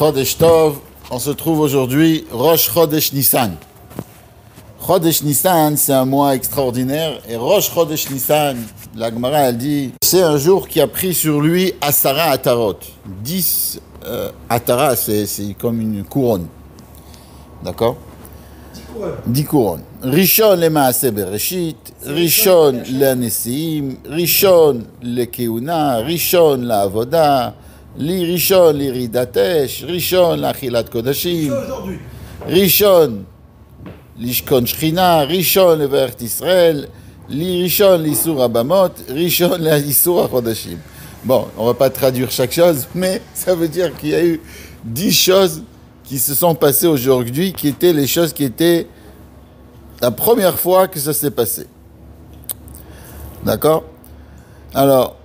Chodesh Tov, on se trouve aujourd'hui Rosh Chodesh Nissan. Chodesh Nissan, c'est un mois extraordinaire. Et Rosh Chodesh Nissan, la Gemara, elle dit, c'est un jour qui a pris sur lui Asara Atarot. 10 Atara, c'est comme une couronne. D'accord? 10 couronnes. Rishon le Maaseh Bereshit, Rishon le Nesim, Rishon le Keuna, Rishon la Avoda, Li Rishon l'Iridatesh, Rishon l'Achilat Kodashim, Rishon l'Ishkon Shchina, Rishon l'Evert Israël, Li Rishon l'Isur Abamot, Rishon l'Isur Kodashim. Bon, on ne va pas traduire chaque chose, mais ça veut dire qu'il y a eu 10 choses qui se sont passées aujourd'hui, qui étaient les choses qui étaient la première fois que ça s'est passé. D'accord? Alors,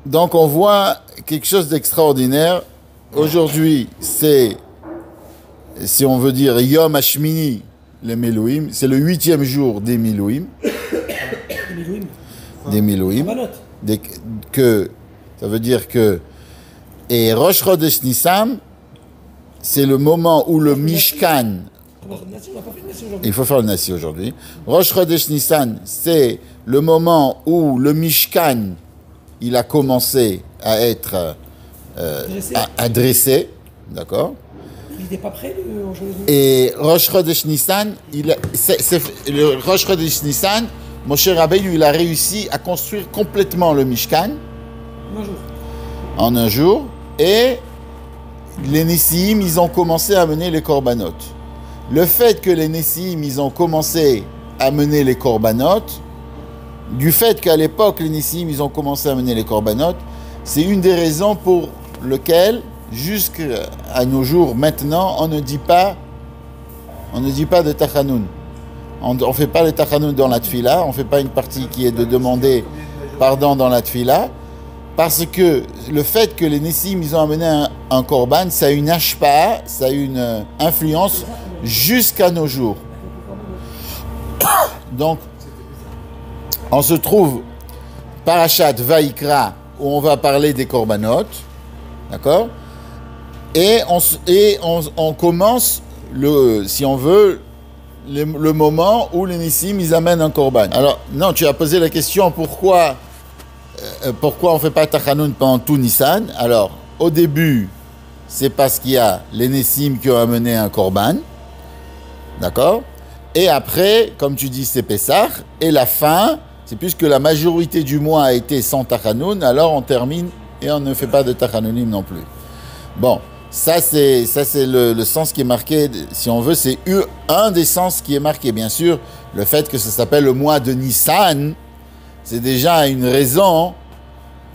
donc on voit quelque chose d'extraordinaire. Aujourd'hui, c'est, si on veut dire, Yom Hashmini, les Milouim, c'est le 8e jour des Milouim. Des Milouim. Ça veut dire que, et Rosh Chodesh Nissan, c'est le moment où le Mishkan, il faut faire le Nassi aujourd'hui. Rosh Chodesh Nissan, c'est le moment où le Mishkan, il a commencé à être dressé, d'accord? Il n'était pas prêt Et Rosh Chodesh Nissan, le Rosh Chodesh Nissan, Moshe Rabbeinu, il a réussi à construire complètement le Mishkan en un jour, et les Nessiim, ils ont commencé à mener les Korbanot. Le fait que les Nessiim, ils ont commencé à mener les Korbanot, du fait qu'à l'époque, les Nessiim, ils ont commencé à mener les Korbanot, c'est une des raisons pour lesquelles, jusqu'à nos jours, maintenant, on ne dit pas de Tachanoun. On ne fait pas le Tachanoun dans la Tfila, on ne fait pas une partie qui est de demander pardon dans la Tfila, parce que le fait que les Nessim, ils ont amené un Korban, ça a une ashpa, ça a une influence jusqu'à nos jours. Donc, on se trouve Parashat Vaikra, où on va parler des Korbanot, d'accord? Et on commence, si on veut, le moment où les Nessim, ils amènent un Korban. Alors, non, tu as posé la question, pourquoi on ne fait pas Tachanoun pendant tout Nissan? Alors, au début, c'est parce qu'il y a les Nessim qui ont amené un Korban. D'accord? Et après, comme tu dis, c'est Pessah. Et la fin, c'est puisque la majorité du mois a été sans Tachanoun, alors on termine et on ne fait pas de Tachanounim non plus. Bon, ça c'est le sens qui est marqué, si on veut, c'est un des sens qui est marqué. Bien sûr, le fait que ça s'appelle le mois de Nissan, c'est déjà une raison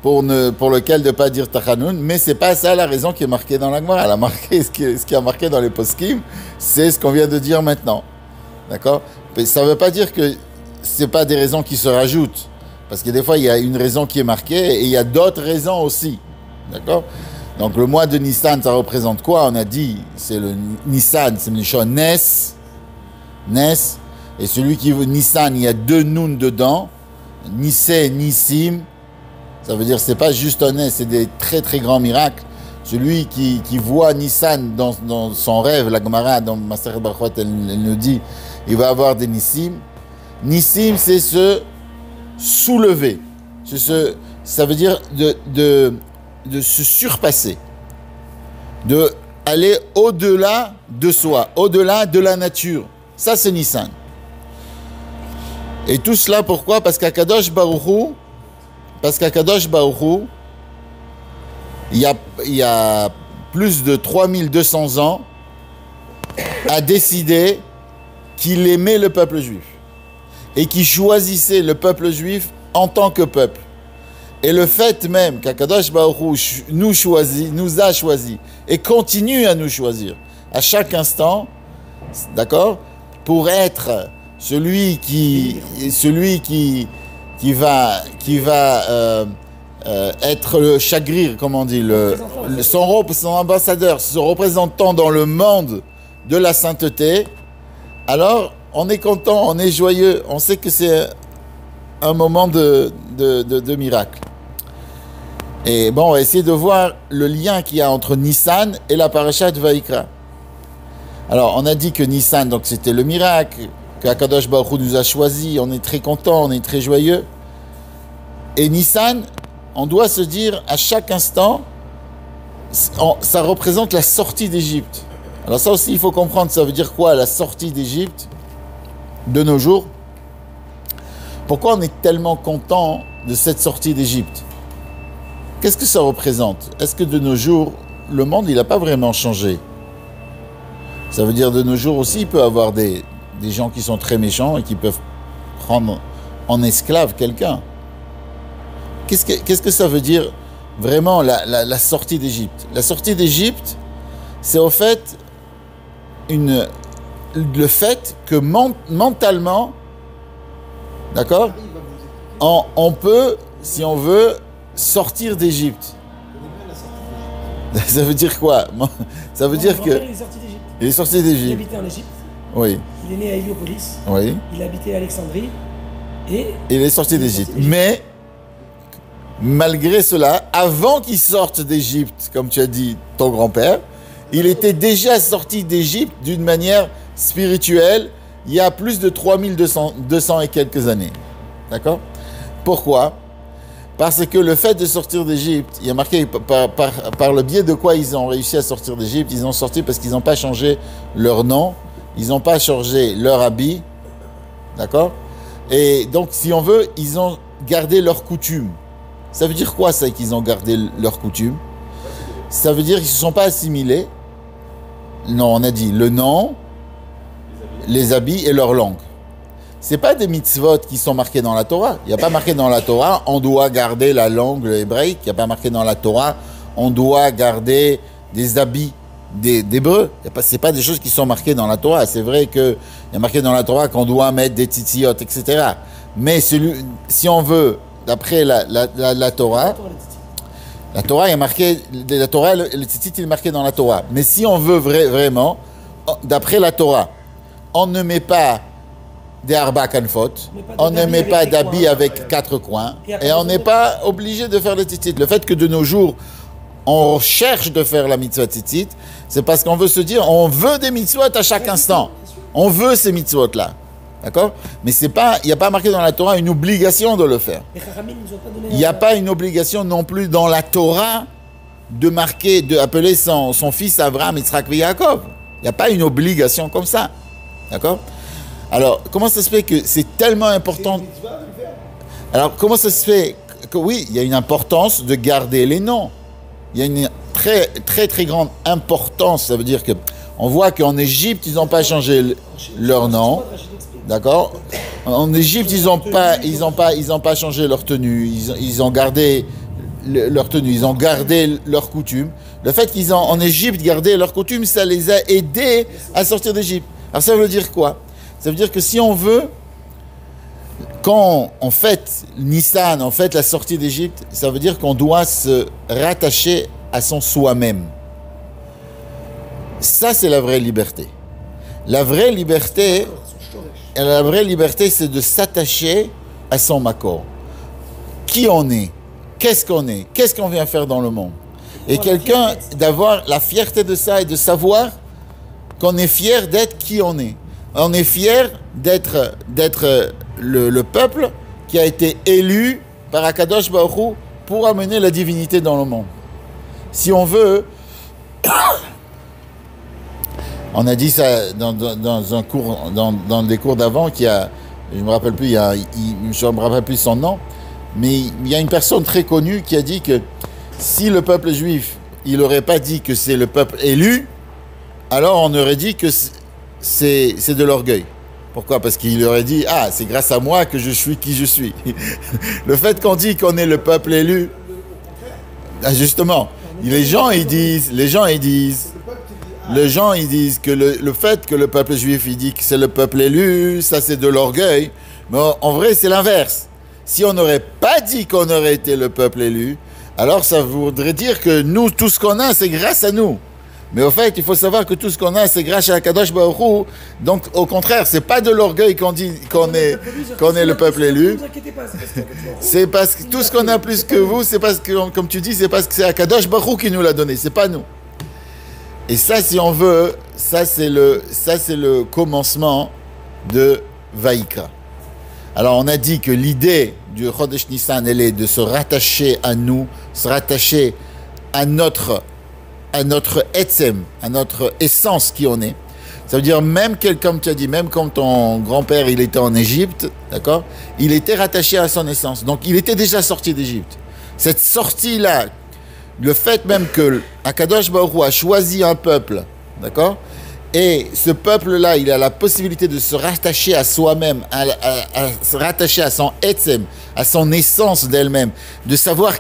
pour lequel de ne pas dire Tachanoun, mais ce n'est pas ça la raison qui est marquée dans la Gemara. Elle a marqué ce qui a marqué dans les poskim, c'est ce qu'on vient de dire maintenant. D'accord? Ça ne veut pas dire que ce n'est pas des raisons qui se rajoutent, parce que des fois, il y a une raison qui est marquée et il y a d'autres raisons aussi. D'accord? Donc le mois de Nissan, ça représente quoi? On a dit, c'est le Nissan, c'est le Nishon Nes, et celui qui veut Nissan, il y a 2 Nun dedans, Nissé, Nissim, ça veut dire c'est pas juste un Nes, c'est des très très grands miracles. Celui qui voit Nissan dans son rêve, la Gemara dans Masechet Brachot, elle nous dit, il va avoir des Nissim. Nissim, c'est se soulever, ça veut dire de se surpasser, de aller au-delà de soi, au-delà de la nature. Ça, c'est Nissan. Et tout cela, pourquoi? Parce qu'Akadosh Baruch Hu, il y a plus de 3200 ans, a décidé qu'il aimait le peuple juif et qu'il choisissait le peuple juif en tant que peuple. Et le fait même qu'Akadosh Baruch Hu nous a choisis et continue à nous choisir à chaque instant, d'accord, pour être celui qui va être le chagrir, comme on dit, son ambassadeur, son représentant dans le monde de la sainteté, alors on est content, on est joyeux, on sait que c'est un moment de miracle. Et bon, on va essayer de voir le lien qu'il y a entre Nissan et la parashat Vaïkra. Alors, on a dit que Nissan, donc c'était le miracle, qu'Akadosh Baruch Hu nous a choisi, on est très content, on est très joyeux. Et Nissan, on doit se dire à chaque instant, ça représente la sortie d'Égypte. Alors ça aussi, il faut comprendre, ça veut dire quoi, la sortie d'Égypte de nos jours? Pourquoi on est tellement content de cette sortie d'Égypte? Qu'est-ce que ça représente? Est-ce que de nos jours, le monde, il n'a pas vraiment changé? Ça veut dire de nos jours aussi, il peut y avoir des gens qui sont très méchants et qui peuvent prendre en esclave quelqu'un. Qu'est-ce que ça veut dire vraiment la sortie d'Égypte? La sortie d'Égypte, c'est au fait le fait que mentalement, d'accord, on peut, si on veut, sortir d'Égypte. Ça veut dire quoi? Ça veut dire que... Il est sorti d'Égypte. Il habitait en Égypte. Oui. Il est né à Héliopolis. Oui. Il habitait à Alexandrie. Et il est sorti d'Égypte. Mais, malgré cela, avant qu'il sorte d'Égypte, comme tu as dit, ton grand-père, il était déjà sorti d'Égypte d'une manière spirituelle il y a plus de 3200 et quelques années. D'accord? Pourquoi? Parce que le fait de sortir d'Égypte, il y a marqué par le biais de quoi ils ont réussi à sortir d'Égypte. Ils ont sorti parce qu'ils n'ont pas changé leur nom, ils n'ont pas changé leur habit, d'accord? Et donc, si on veut, ils ont gardé leurs coutumes. Ça veut dire quoi, ça, qu'ils ont gardé leurs coutumes? Ça veut dire qu'ils ne se sont pas assimilés. Non, on a dit le nom, les habits et leur langue. Ce n'est pas des mitzvot qui sont marqués dans la Torah. Il n'y a pas marqué dans la Torah, on doit garder la langue hébraïque. Il n'y a pas marqué dans la Torah, on doit garder des habits d'hébreux. Ce n'est pas des choses qui sont marquées dans la Torah. C'est vrai qu'il y a marqué dans la Torah qu'on doit mettre des tzitzit, etc. Mais si on veut, d'après la Torah, la Torah est marquée, la Torah, le tzitzit il est marqué dans la Torah. Mais si on veut vraiment, d'après la Torah, on ne met pas des arba kanfot, on ne met pas d'habits avec 4 coins, et on n'est pas obligé de faire le tzitzit. Le fait que de nos jours, on cherche de faire la mitzvah tzitzit, c'est parce qu'on veut se dire, on veut des mitzvot à chaque instant. On veut ces mitzvot-là. D'accord? Mais il n'y a pas marqué dans la Torah une obligation de le faire. Il n'y a pas une obligation non plus dans la Torah d'appeler son fils Abraham, Yitzhak et Yaakov. Il n'y a pas une obligation comme ça. D'accord? Alors, comment ça se fait que c'est tellement important? Alors, comment ça se fait que oui, il y a une importance de garder les noms. Il y a une très, très, très grande importance. Ça veut dire que on voit qu'en Égypte, ils n'ont pas changé leur nom. D'accord? En Égypte, ils n'ont pas changé leur tenue. Ils ont gardé leur tenue. Ils ont gardé leurs coutumes. Le fait qu'ils ont en Égypte gardé leurs coutumes, ça les a aidés à sortir d'Égypte. Alors, ça veut dire quoi? Ça veut dire que si on veut, quand on fête Nissan, on fête la sortie d'Égypte, ça veut dire qu'on doit se rattacher à son soi-même. Ça, c'est la vraie liberté. La vraie liberté, c'est de s'attacher à son makor. Qui on est? Qu'est-ce qu'on est? Qu'est-ce qu'on vient faire dans le monde? Et quelqu'un, d'avoir la fierté de ça et de savoir qu'on est fier d'être qui on est. On est fier d'être le peuple qui a été élu par Akadosh Baruch Hu pour amener la divinité dans le monde. Si on veut, on a dit ça dans un cours, dans des cours d'avant, je me rappelle plus, je me rappelle plus son nom, mais il y a une personne très connue qui a dit que si le peuple juif, il n'aurait pas dit que c'est le peuple élu, alors on aurait dit que c'est de l'orgueil. Pourquoi? Parce qu'il aurait dit, ah, c'est grâce à moi que je suis qui je suis. Le fait qu'on dit qu'on est le peuple élu, justement, les gens ils disent que le fait que le peuple juif il dit que c'est le peuple élu, ça c'est de l'orgueil. Mais en vrai, c'est l'inverse. Si on n'aurait pas dit qu'on aurait été le peuple élu, alors ça voudrait dire que nous, tout ce qu'on a, c'est grâce à nous. Mais au fait, il faut savoir que tout ce qu'on a, c'est grâce à Akadosh Baruch Hu. Donc, au contraire, c'est pas de l'orgueil qu'on dit qu'on est le peuple élu. Ne vous inquiétez pas, C'est parce que tout ce qu'on a plus que vous, c'est parce que, comme tu dis, c'est parce que c'est Akadosh Baruch Hu qui nous l'a donné, c'est pas nous. Et ça, si on veut, ça c'est le commencement de Vaïkra. Alors, on a dit que l'idée du Chodesh Nissan, elle est de se rattacher à nous, se rattacher à notre etzem, à notre essence qui on est. Ça veut dire même comme tu as dit, même quand ton grand-père il était en Égypte, d'accord, il était rattaché à son essence. Donc il était déjà sorti d'Égypte. Cette sortie-là, le fait même que Akadosh Baruch Hu a choisi un peuple, d'accord, et ce peuple-là, il a la possibilité de se rattacher à soi-même, à se rattacher à son etzem, à son essence d'elle-même, de savoir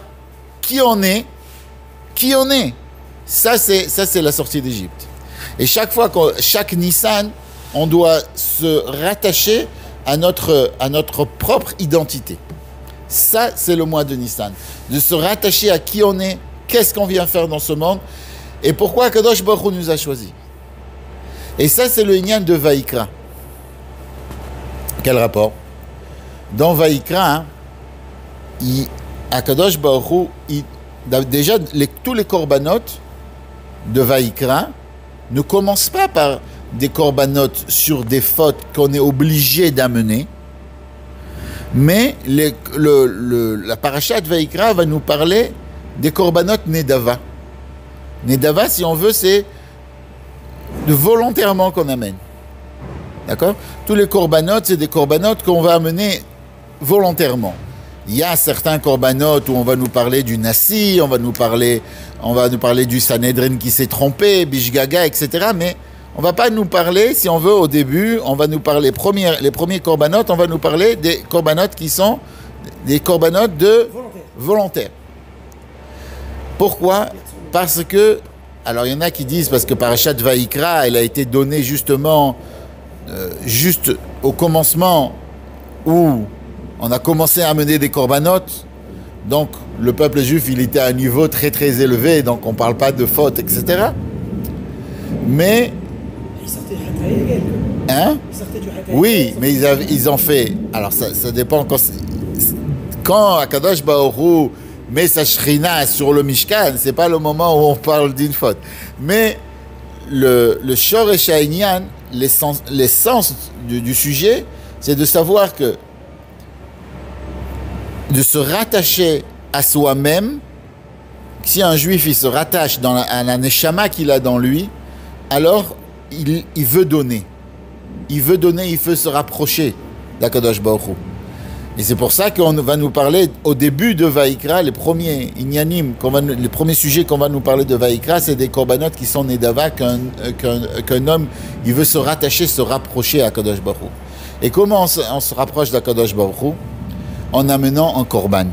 qui on est. Ça, c'est la sortie d'Égypte. Et chaque Nissan, on doit se rattacher à notre propre identité. Ça, c'est le mois de Nissan. De se rattacher à qui on est, qu'est-ce qu'on vient faire dans ce monde, et pourquoi Akadosh Baruch Hu nous a choisis. Et ça, c'est le Inyan de Vaïkra. Quel rapport? Dans Vaïkra, Akadosh Baruch Hu, déjà, tous les corbanotes de Vaïkra ne commencent pas par des corbanotes sur des fautes qu'on est obligé d'amener, mais la parasha de Vaïkra va nous parler des corbanotes Nedava. Nedava, si on veut, c'est volontairement qu'on amène. D'accord? Tous les corbanotes, c'est des corbanotes qu'on va amener volontairement. Il y a certains corbanotes où on va nous parler du Nassi, on va nous parler du Sanhedrin qui s'est trompé, Bishgaga, etc. Mais on va pas nous parler, si on veut, au début, on va nous parler, les premiers corbanotes, on va nous parler des corbanotes qui sont des corbanotes de volontaires. Pourquoi? Parce que, alors il y en a qui disent, parce que Parashat Vaïkra, elle a été donnée justement, juste au commencement où on a commencé à amener des corbanotes, donc le peuple juif, il était à un niveau très très élevé, donc on ne parle pas de faute, etc. Mais... Ils sortaient du Hathaï. Hein? Ils sortaient du Hathaï. Oui, mais ils ont fait... Alors ça dépend quand Akadosh Baruch Hu met sa shrina sur le Mishkan, c'est pas le moment où on parle d'une faute. Mais le Shoresh HaInyan, l'essence du sujet, c'est de savoir que de se rattacher à soi-même. Si un juif il se rattache à la neshama qu'il a dans lui, alors il veut donner. Il veut donner, il veut se rapprocher d'Akadosh Baruch Hu. Et c'est pour ça qu'on va nous parler au début de Vaïkra, les premiers inyanim, les premiers sujets qu'on va nous parler de Vaïkra, c'est des corbanotes qui sont nedava, qu'un homme il veut se rattacher, se rapprocher à Akadosh Baruch Hu. Et comment on se rapproche d'Akadosh Baruch Hu? En amenant un korban.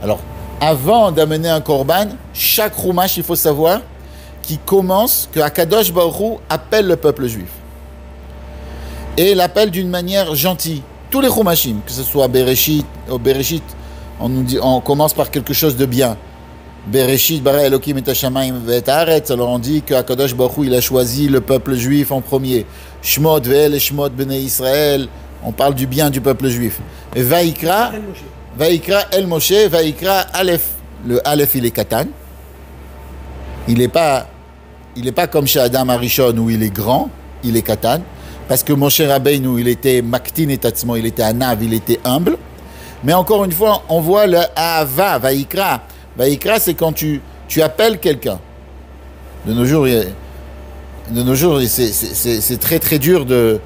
Alors, avant d'amener un korban, chaque roumash, il faut savoir, qui commence, que Akadosh Baruch Hu appelle le peuple juif. Et il l'appelle d'une manière gentille. Tous les roumashim, que ce soit Bereshit, on commence par quelque chose de bien. Bereshit, bara Elokim et Hashamayim ve'et haaretz. Alors on dit que Akadosh Baruch Hu, il a choisi le peuple juif en premier. Shmot ve'el et Shmot bnei Israël. On parle du bien du peuple juif. Et Vaïkra El Moshe, Vaïkra Aleph. Le Aleph, il est Katan. Il n'est pas comme chez Adam Arishon où il est grand, il est Katan. Parce que Moshe Rabbeinu, il était Maktin et Tatzmo, il était Anav, il était humble. Mais encore une fois, on voit le Ahava, Vaïkra. Vaïkra, c'est quand tu appelles quelqu'un. De nos jours, c'est très très dur que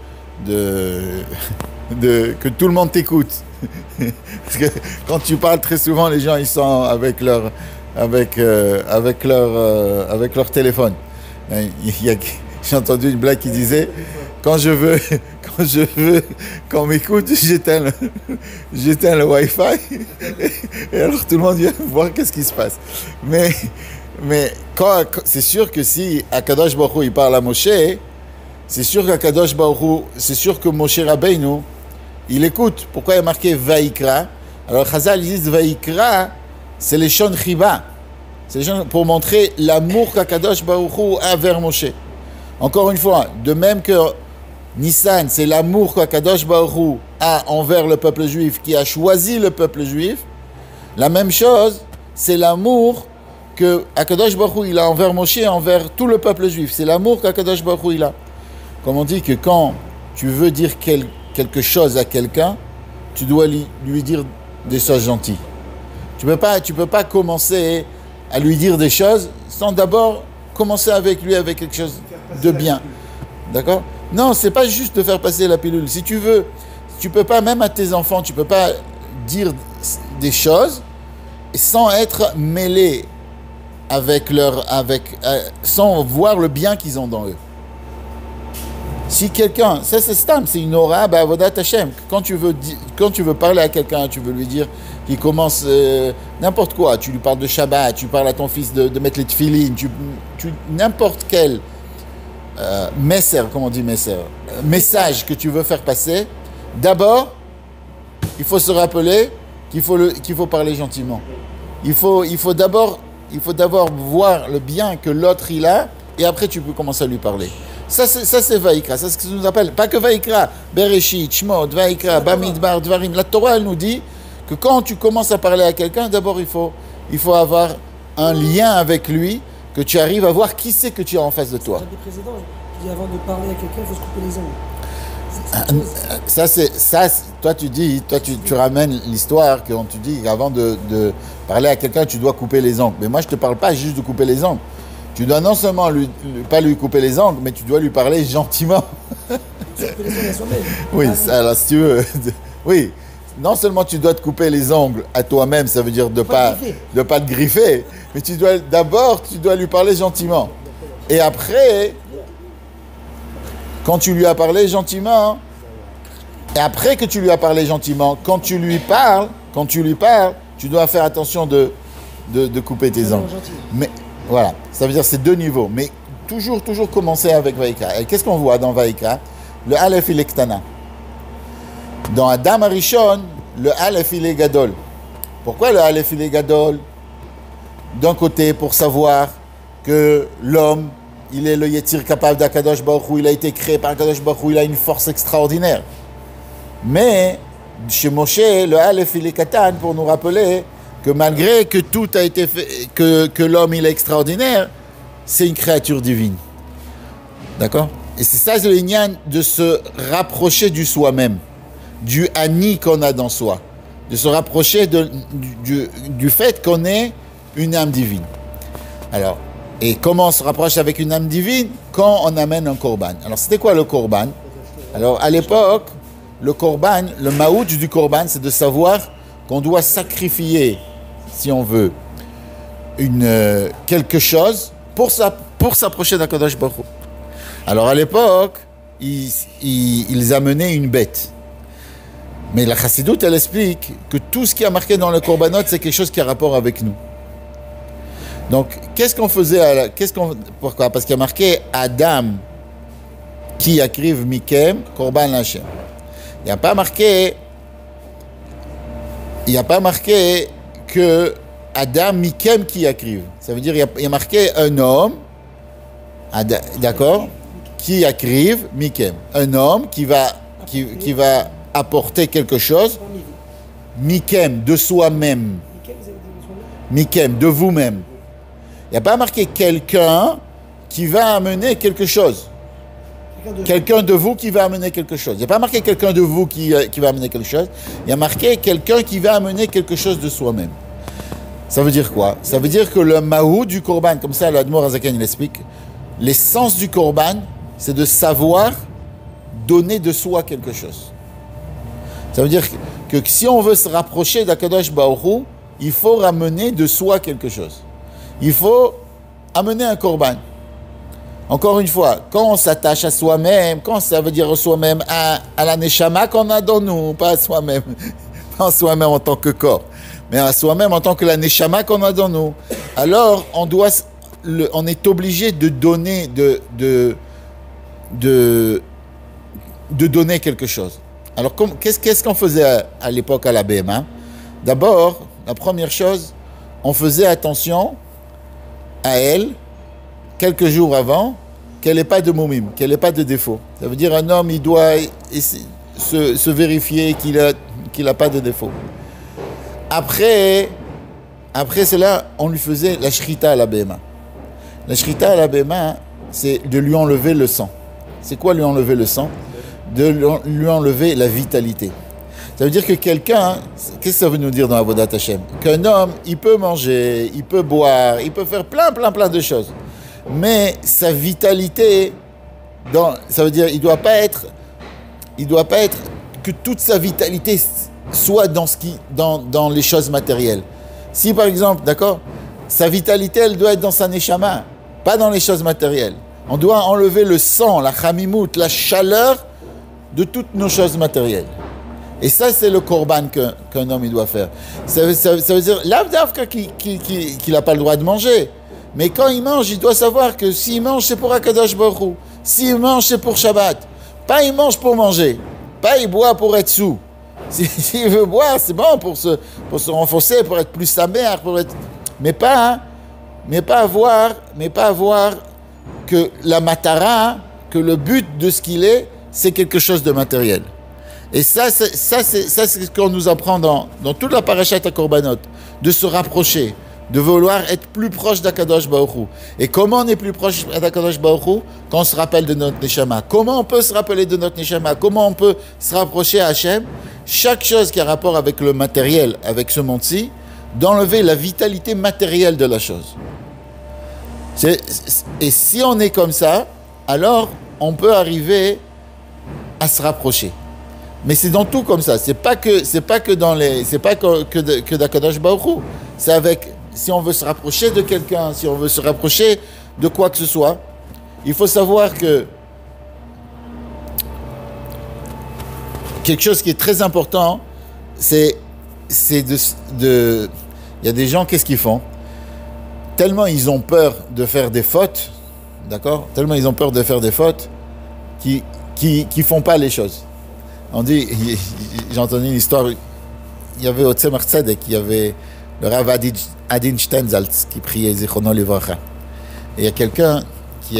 tout le monde t'écoute. Parce que quand tu parles très souvent, les gens ils sont avec leur téléphone. J'ai entendu une blague qui disait quand je veux qu'on m'écoute, j'éteins le Wi-Fi et alors tout le monde vient voir qu'est-ce qui se passe. Mais c'est sûr que si Akadosh Baruch Hu il parle à Moshe, c'est sûr qu'Akadosh Baruch Hu, c'est sûr que Moshe Rabbeinu, il écoute. Pourquoi il y a marqué Vaïkra? Alors Chazal, ils disent Vaïkra, c'est les Shon Chiba. C'est pour montrer l'amour qu'Akadosh Baruch Hu a vers Moshe. Encore une fois, de même que Nissan, c'est l'amour qu'Akadosh Baruch Hu a envers le peuple juif, qui a choisi le peuple juif, la même chose, c'est l'amour que Akadosh Baruch Hu il a envers Moshe et envers tout le peuple juif. C'est l'amour qu'Akadosh Baruch Hu il a. Comme on dit que quand tu veux dire quelque chose à quelqu'un, tu dois lui dire des choses gentilles. Tu peux pas commencer à lui dire des choses sans d'abord commencer avec lui avec quelque chose de bien. D'accord? Non, c'est pas juste de faire passer la pilule. Si tu veux, tu peux pas, même à tes enfants, tu peux pas dire des choses sans être mêlé sans voir le bien qu'ils ont dans eux. Si quelqu'un, ça c'est stam, c'est une aura, avodat Hashem. Quand tu veux parler à quelqu'un, tu veux lui dire qu'il commence n'importe quoi, tu lui parles de Shabbat, tu parles à ton fils de mettre les tefilines, n'importe quel messer, comment on dit messer, message que tu veux faire passer, d'abord, il faut se rappeler qu'il faut parler gentiment. Il faut d'abord voir le bien que l'autre il a, et après tu peux commencer à lui parler. Ça c'est Vaïkra, c'est ce que ça nous appelle. Pas que Vaïkra, Bereshit, Shmot, Vaïkra, Bamidbar, Dvarim. La Torah elle nous dit que quand tu commences à parler à quelqu'un, d'abord il faut avoir un lien avec lui, que tu arrives à voir qui c'est que tu as en face de toi. Des précédents, qui dit avant de parler à quelqu'un, il faut se couper les ongles. Toi tu ramènes l'histoire quand tu dis qu'avant de parler à quelqu'un, tu dois couper les ongles. Mais moi je te parle pas juste de couper les ongles. Tu dois non seulement pas lui couper les ongles, mais tu dois lui parler gentiment. Tu couper les ongles à soi-même. Oui, alors si tu veux. Oui, non seulement tu dois te couper les ongles à toi-même, ça veut dire de pas te griffer, mais tu dois lui parler gentiment. Et après, quand tu lui as parlé gentiment, et après que tu lui as parlé gentiment, quand tu lui parles, tu dois faire attention de couper tes ongles. Mais voilà, ça veut dire c'est deux niveaux, mais toujours commencer avec Vaïkra. Et qu'est-ce qu'on voit dans Vaïkra? Le Aleph il est Ktana. Dans Adam Arishon, le Aleph il est Gadol. Pourquoi le Aleph il est Gadol? D'un côté, pour savoir que l'homme, il est le Yetzir capable d'Akadosh Baruch Hu, il a été créé par Akadosh Baruch Hu, il a une force extraordinaire. Mais, chez Moshe, le Aleph il est Katan pour nous rappeler que malgré que tout a été fait, que l'homme il est extraordinaire, c'est une créature divine. D'accord? Et c'est ça le inyan de se rapprocher du soi-même, du ani qu'on a dans soi, de se rapprocher du fait qu'on est une âme divine. Alors, et comment on se rapproche avec une âme divine? Quand on amène un korban. Alors, c'était quoi le korban? Alors, à l'époque, le korban, le maout du korban, c'est de savoir qu'on doit sacrifier, si on veut, quelque chose pour s'approcher d'Akadosh Baruch Hu. Alors à l'époque, ils amenaient une bête. Mais la Chassidoute, elle explique que tout ce qui a marqué dans le korbanot, c'est quelque chose qui a rapport avec nous. Donc, qu'est-ce qu'on faisait pourquoi? Parce qu'il y a marqué Adam qui akriv mikem korban Hashem. Il n'y a pas marqué que Adam mikem qui akriv. Ça veut dire il y a marqué un homme, d'accord, qui akriv mikem. Un homme qui va apporter quelque chose, mikem, de soi-même. Mikem, de vous-même. Il n'y a pas marqué quelqu'un qui va amener quelque chose. Quelqu'un de vous qui va amener quelque chose. Il n'y a pas marqué quelqu'un de vous qui va amener quelque chose. Il y a marqué quelqu'un qui va amener quelque chose de soi-même. Ça veut dire quoi? Ça veut dire que le mahou du korban, comme ça l'Admor Azaken il explique, l'essence du korban, c'est de savoir donner de soi quelque chose. Ça veut dire que si on veut se rapprocher d'Akadosh Baruch Hu, il faut ramener de soi quelque chose. Il faut amener un korban. Encore une fois, quand on s'attache à soi-même, quand ça veut dire à soi-même, à la neshama qu'on a dans nous, pas à soi-même, pas à soi-même en tant que corps, mais à soi-même en tant que la neshama qu'on a dans nous, alors on est obligé de donner, de donner quelque chose. Alors, qu'est-ce qu'on faisait à l'époque à la BMA? D'abord, la première chose, on faisait attention à elle, quelques jours avant, qu'elle n'ait pas de moumim, qu'elle n'ait pas de défaut. Ça veut dire un homme, il doit se vérifier qu'il a pas de défaut. Après cela, on lui faisait la shrita à la béma. La shrita à la béma, c'est de lui enlever le sang. C'est quoi lui enlever le sang? De lui enlever la vitalité. Ça veut dire que quelqu'un, qu'est-ce que ça veut nous dire dans Avodat Hashem? Qu'un homme, il peut manger, il peut boire, il peut faire plein de choses. Mais sa vitalité, ça veut dire il doit pas être que toute sa vitalité soit dans les choses matérielles. Si par exemple, d'accord, sa vitalité, elle doit être dans sa neshama, pas dans les choses matérielles. On doit enlever le sang, la chamimout, la chaleur de toutes nos choses matérielles. Et ça, c'est le korban qu'un homme il doit faire. Ça veut dire, l'avdavka qu'il n'a pas le droit de manger. Mais quand il mange, il doit savoir que s'il mange, c'est pour Akadosh Baruch Hu. S'il mange, c'est pour Shabbat. Pas il mange pour manger. Pas il boit pour être sous. S'il veut boire, c'est bon pour se renforcer, pour être plus sa mère, mais pas avoir que la matara, que le but de ce qu'il est, c'est quelque chose de matériel. Et ça c'est ce qu'on nous apprend dans toute la parashat HaKorbanot, de se rapprocher, de vouloir être plus proche d'Akadosh Baruch Hu. Et comment on est plus proche d'Akadosh Baruch Hu? Quand on se rappelle de notre Neshama. Comment on peut se rappeler de notre Neshama? Comment on peut se rapprocher à Hachem? Chaque chose qui a rapport avec le matériel, avec ce monde-ci, d'enlever la vitalité matérielle de la chose. Et si on est comme ça, alors on peut arriver à se rapprocher. Mais c'est dans tout comme ça. C'est pas que d'Akadosh Baruch Hu. C'est avec, si on veut se rapprocher de quelqu'un, si on veut se rapprocher de quoi que ce soit, il faut savoir que quelque chose qui est très important, c'est il y a des gens, qu'est-ce qu'ils font? Tellement ils ont peur de faire des fautes, d'accord? Tellement ils ont peur de faire des fautes, qui font pas les choses. On dit, j'ai entendu une histoire, il y avait au Tzemach Tzedek, il y avait le Rav Adin Steinsaltz qui priait Zichrono Livracha. Et il y a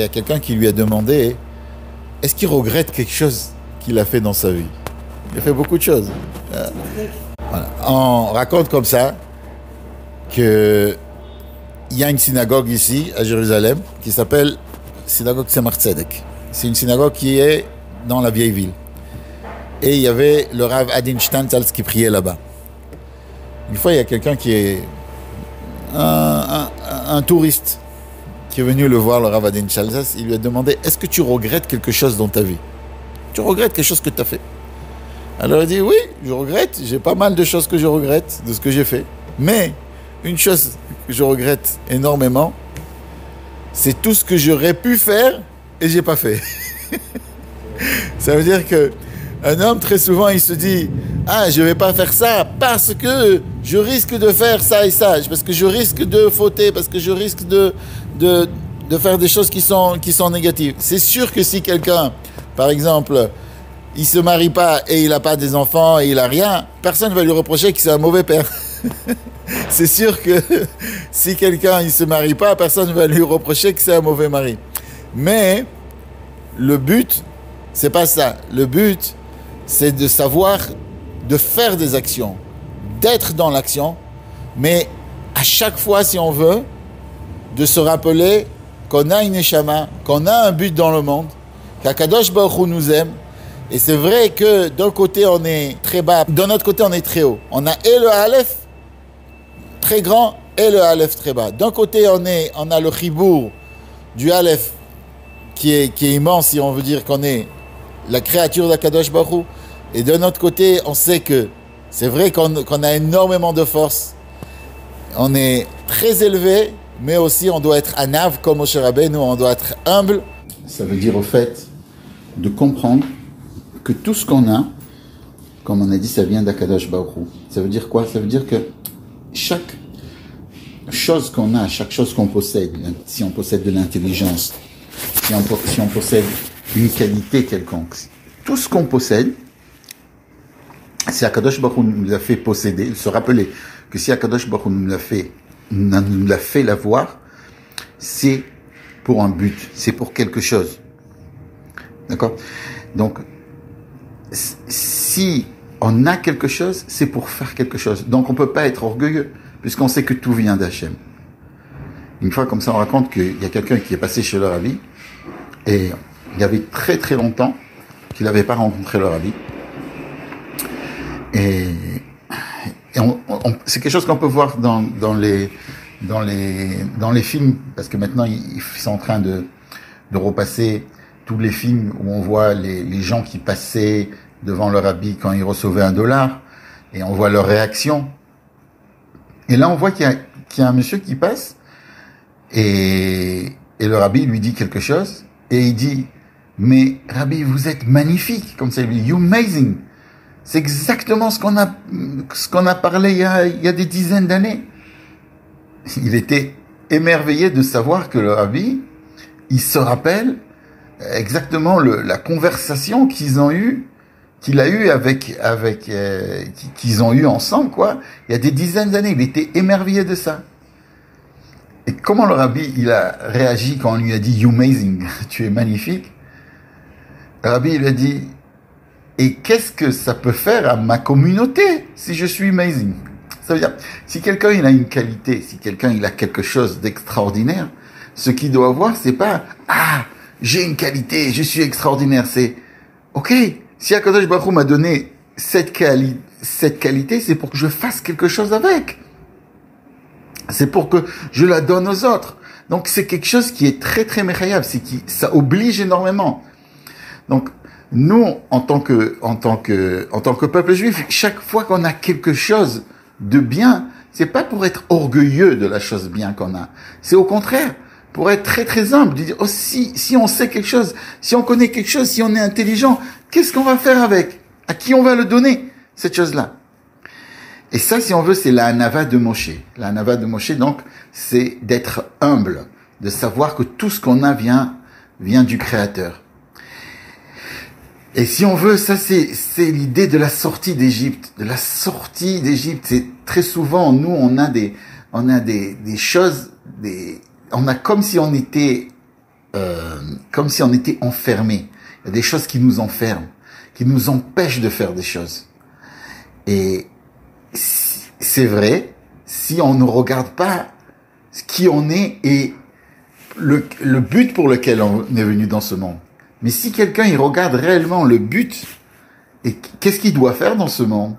quelqu'un qui lui a demandé, est-ce qu'il regrette quelque chose qu'il a fait dans sa vie? Il a fait beaucoup de choses. Voilà. On raconte comme ça qu'il y a une synagogue ici, à Jérusalem, qui s'appelle Synagogue Tzemach Tzedek. C'est une synagogue qui est dans la vieille ville. Et il y avait le Rav Adin Steinsaltz qui priait là-bas. Une fois, il y a quelqu'un qui est un touriste qui est venu le voir, le Rav Adin Steinsaltz. Il lui a demandé, est-ce que tu regrettes quelque chose dans ta vie? Tu regrettes quelque chose que tu as fait? Alors il a dit, oui, je regrette. J'ai pas mal de choses que je regrette de ce que j'ai fait. Mais une chose que je regrette énormément, c'est tout ce que j'aurais pu faire et j'ai pas fait. Ça veut dire que un homme, très souvent, il se dit « Ah, je ne vais pas faire ça parce que je risque de faire ça et ça, parce que je risque de fauter, parce que je risque de faire des choses qui sont négatives. » C'est sûr que si quelqu'un, par exemple, il ne se marie pas et il n'a pas des enfants et il n'a rien, personne ne va lui reprocher que c'est un mauvais père. C'est sûr que si quelqu'un ne se marie pas, personne ne va lui reprocher que c'est un mauvais mari. Mais le but, c'est pas ça. Le but, c'est de savoir, de faire des actions, d'être dans l'action, mais à chaque fois, si on veut, de se rappeler qu'on a une neshama, qu'on a un but dans le monde, qu'Akadosh Baruch Hu nous aime. Et c'est vrai que d'un côté, on est très bas, de l'autre côté, on est très haut. On a et le Aleph très grand et le Aleph très bas. D'un côté, on a le chibour du Aleph qui est immense, si on veut dire qu'on est la créature d'Akadosh Baruch Hu. Et de notre côté, on sait que c'est vrai qu'on a énormément de force. On est très élevé, mais aussi on doit être anav comme Moshe Rabbeinu, on doit être humble. Ça veut dire au fait de comprendre que tout ce qu'on a, comme on a dit, ça vient d'Akadosh Baruch Hu. Ça veut dire quoi? Ça veut dire que chaque chose qu'on a, chaque chose qu'on possède, si on possède de l'intelligence, si on possède une qualité quelconque, tout ce qu'on possède, si Akadosh Baruch Hu nous l'a fait posséder, se rappeler que si Akadosh Baruch Hu nous l'a fait l'avoir, c'est pour un but, c'est pour quelque chose. D'accord? Donc, si on a quelque chose, c'est pour faire quelque chose. Donc, on peut pas être orgueilleux, puisqu'on sait que tout vient d'Hachem. Une fois, comme ça, on raconte qu'il y a quelqu'un qui est passé chez le Rabbi, et il y avait très très longtemps qu'il n'avait pas rencontré le Rabbi. Et c'est quelque chose qu'on peut voir dans les films, parce que maintenant ils sont en train de repasser tous les films où on voit les gens qui passaient devant le Rabbi quand ils recevaient $1, et on voit leur réaction. Et là on voit qu'il y a un monsieur qui passe, et le Rabbi lui dit quelque chose, et il dit, mais Rabbi, vous êtes magnifique, comme ça il dit, you're amazing. C'est exactement ce qu'on a parlé il y a des dizaines d'années. Il était émerveillé de savoir que le Rabbi, il se rappelle exactement la conversation qu'il a eue qu'ils ont eu ensemble, quoi. Il y a des dizaines d'années, il était émerveillé de ça. Et comment le Rabbi, il a réagi quand on lui a dit, you're amazing, tu es magnifique? Le Rabbi, il a dit, et qu'est-ce que ça peut faire à ma communauté si je suis amazing? Ça veut dire, si quelqu'un il a une qualité, si quelqu'un il a quelque chose d'extraordinaire, ce qu'il doit avoir, c'est pas, ah, j'ai une qualité, je suis extraordinaire, c'est, ok, si Akadosh Baruch Hu m'a donné cette qualité, c'est pour que je fasse quelque chose avec. C'est pour que je la donne aux autres. Donc c'est quelque chose qui est très très méchayab, ça oblige énormément. Donc, nous, en tant que peuple juif, chaque fois qu'on a quelque chose de bien, c'est pas pour être orgueilleux de la chose bien qu'on a. C'est au contraire, pour être très très humble, de dire, oh, si on sait quelque chose, si on connaît quelque chose, si on est intelligent, qu'est-ce qu'on va faire avec? À qui on va le donner, cette chose-là? Et ça, si on veut, c'est la hanava de Moshe. La hanava de Moshe, donc, c'est d'être humble, de savoir que tout ce qu'on a vient du Créateur. Et si on veut, ça c'est l'idée de la sortie d'Égypte. De la sortie d'Égypte, c'est très souvent, nous, on a des choses, on a comme si on était enfermés. Il y a des choses qui nous enferment, qui nous empêchent de faire des choses. Et c'est vrai, si on ne regarde pas qui on est et le but pour lequel on est venu dans ce monde. Mais si quelqu'un, il regarde réellement le but, et qu'est-ce qu'il doit faire dans ce monde,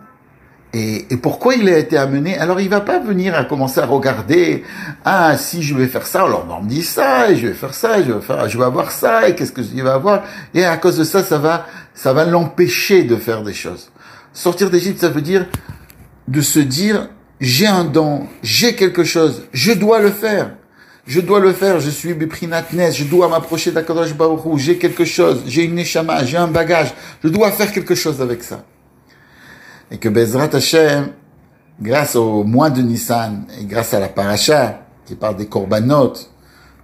et pourquoi il a été amené, alors il va pas venir à commencer à regarder, ah, si je vais faire ça, alors on me dit ça, et je vais faire ça, je vais avoir ça, et qu'est-ce que je vais avoir, et à cause de ça, ça va l'empêcher de faire des choses. Sortir d'Égypte, ça veut dire, de se dire, j'ai un don, j'ai quelque chose, je dois le faire. Je dois le faire, je suis Beprinat Nes, je dois m'approcher d'Akadosh Baruch Hu, j'ai quelque chose, j'ai une neshama, j'ai un bagage, je dois faire quelque chose avec ça. Et que Bezrat Hashem, grâce au mois de Nissan, et grâce à la paracha, qui parle des korbanot,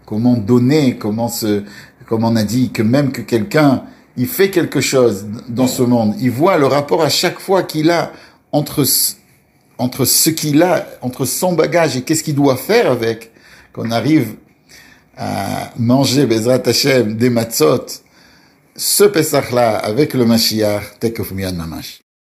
comment donner, comment on a dit, que même que quelqu'un, il fait quelque chose dans ce monde, il voit le rapport à chaque fois qu'il a entre ce qu'il a, entre son bagage et qu'est-ce qu'il doit faire avec, qu'on arrive à manger Bezrat Hashem des matzot, ce Pesach-là avec le Mashiach, Tekef Miyan Mamash.